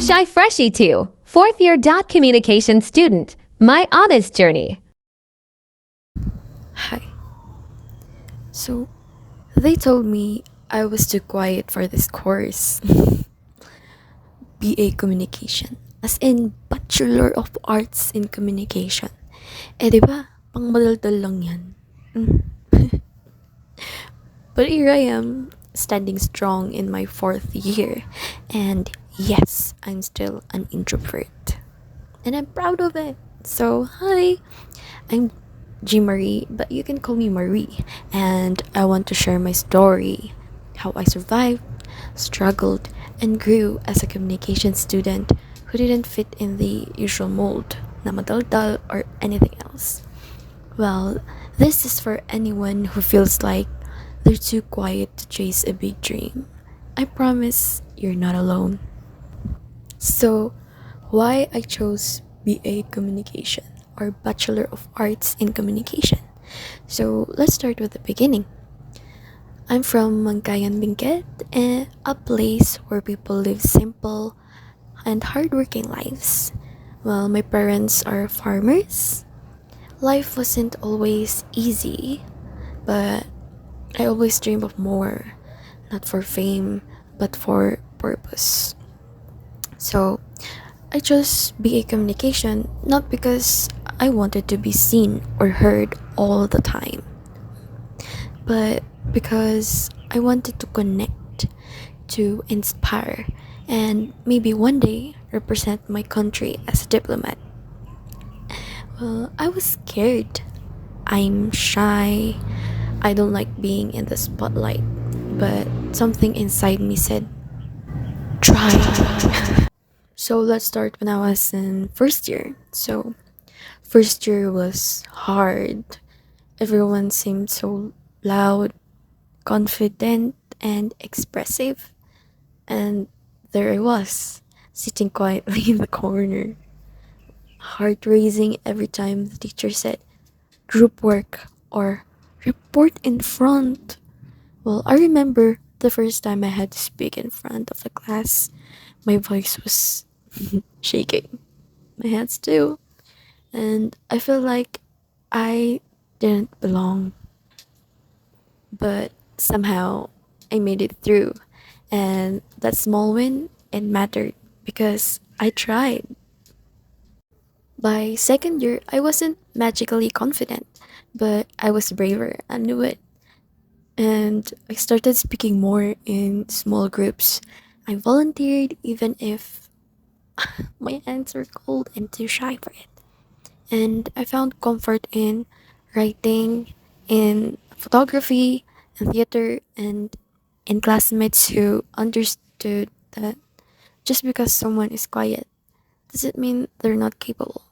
Shy Freshie 2, fourth year communication student. My honest journey. Hi. So, they told me I was too quiet for this course. BA Communication. As in, Bachelor of Arts in Communication. Eh, di ba? Pang madaldal lang yan. Mm. But here I am, standing strong in my fourth year. And yes, I'm still an introvert. And I'm proud of it. So, hi, I'm G Marie, but you can call me Marie. And I want to share my story, how I survived, struggled, and grew as a communication student who didn't fit in the usual mold, na madaldal or anything else. Well, this is for anyone who feels like they're too quiet to chase a big dream. I promise you're not alone. So, why I chose BA Communication or Bachelor of Arts in Communication? So, let's start with the beginning. I'm from Mankayan, Benguet, a place where people live simple and hardworking lives. Well, my parents are farmers. Life wasn't always easy, but I always dream of more, not for fame, but for purpose. So, I chose BA Communication not because I wanted to be seen or heard all the time, but because I wanted to connect, to inspire, and maybe one day represent my country as a diplomat. Well, I was scared. I'm shy. I don't like being in the spotlight, but something inside me said, try. So let's start when I was in first year. So, first year was hard. Everyone seemed so loud, confident, and expressive. And there I was, sitting quietly in the corner, heart racing every time the teacher said, group work or report in front. Well, I remember the first time I had to speak in front of the class, my voice was shaking, my hands too, and I felt like I didn't belong. But somehow I made it through, and that small win, it mattered because I tried. By second year, I wasn't magically confident, but I was braver. I knew it. And I started speaking more in small groups. I volunteered even if my hands were cold and too shy for it. And I found comfort in writing, in photography, in theater, and in classmates who understood that just because someone is quiet doesn't mean they're not capable.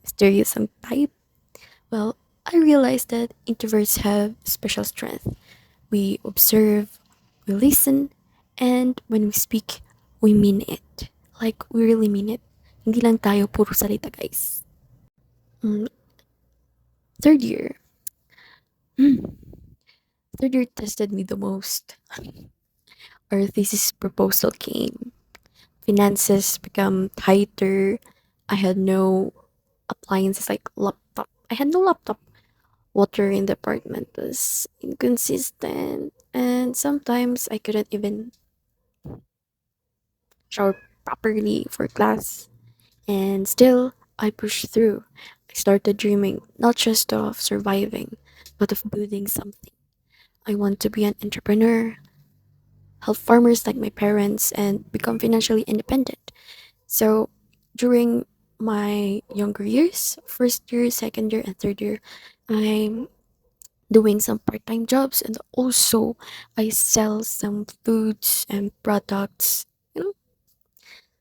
Mysterious some type? Well, I realized that introverts have special strength. We observe, we listen, and when we speak, we mean it. Like, we really mean it. Hindi lang tayo puro salita, guys. Mm, third year. Hmm. Third year tested me the most. Our thesis proposal came. Finances become tighter. I had no appliances like laptop. I had no laptop. Water in the apartment was inconsistent, and sometimes I couldn't even shower properly for class. And still, I pushed through. I started dreaming not just of surviving, but of building something. I want to be an entrepreneur, help farmers like my parents, and become financially independent. So, during my younger years, first year, second year, and third year, I'm doing some part time jobs, and also I sell some foods and products, you know,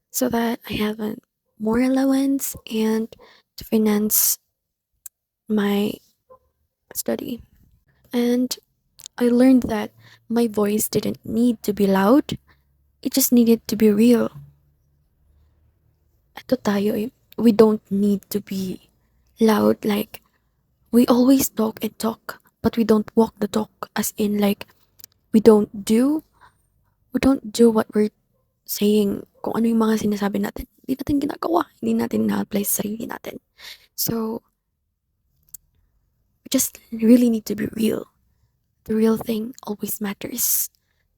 so that I have a more allowance and to finance my study. And I learned that my voice didn't need to be loud, it just needed to be real. Ito tayo eh. We don't need to be loud, like we always talk and talk, but we don't walk the talk, as in like we don't do what we're saying kung ano yung mga sinasabi natin, hindi natin ginagawa, hindi natin na-apply sa sarili natin. So, we just really need to be real. The real thing always matters.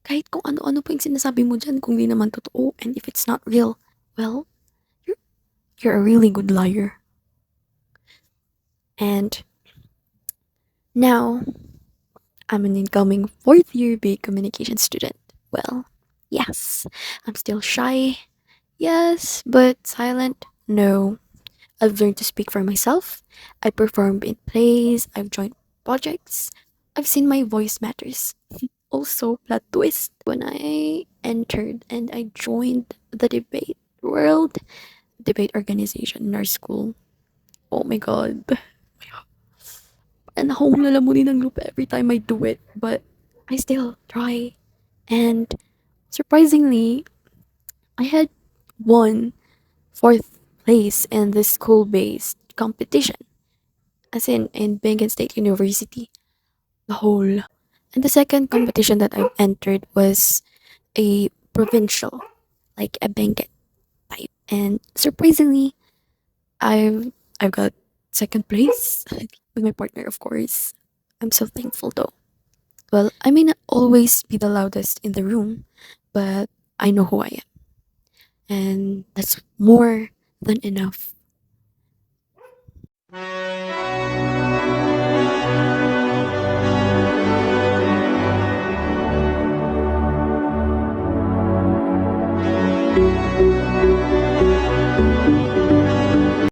Kahit kung ano-ano pa yung sinasabi mo dyan, kung di naman totoo, and if it's not real, well, you're, you're a really good liar. And now, I'm an incoming fourth year BA communication student. Well, yes, I'm still shy. Yes, but silent. No. I've learned to speak for myself. I performed in plays. I've joined projects. I've seen my voice matters. Also, plot twist. When I entered and I joined the debate organization in our school. Oh my god. And akong lalamunin ng lupa every time I do it. But I still try. And surprisingly, I had won fourth place in this school-based competition. As in Benguet State University. The whole. And the second competition that I entered was a provincial, like a Benguet type. And surprisingly, I've got second place with my partner, of course. I'm so thankful though. Well, I may not always be the loudest in the room, but I know who I am. And that's more than enough.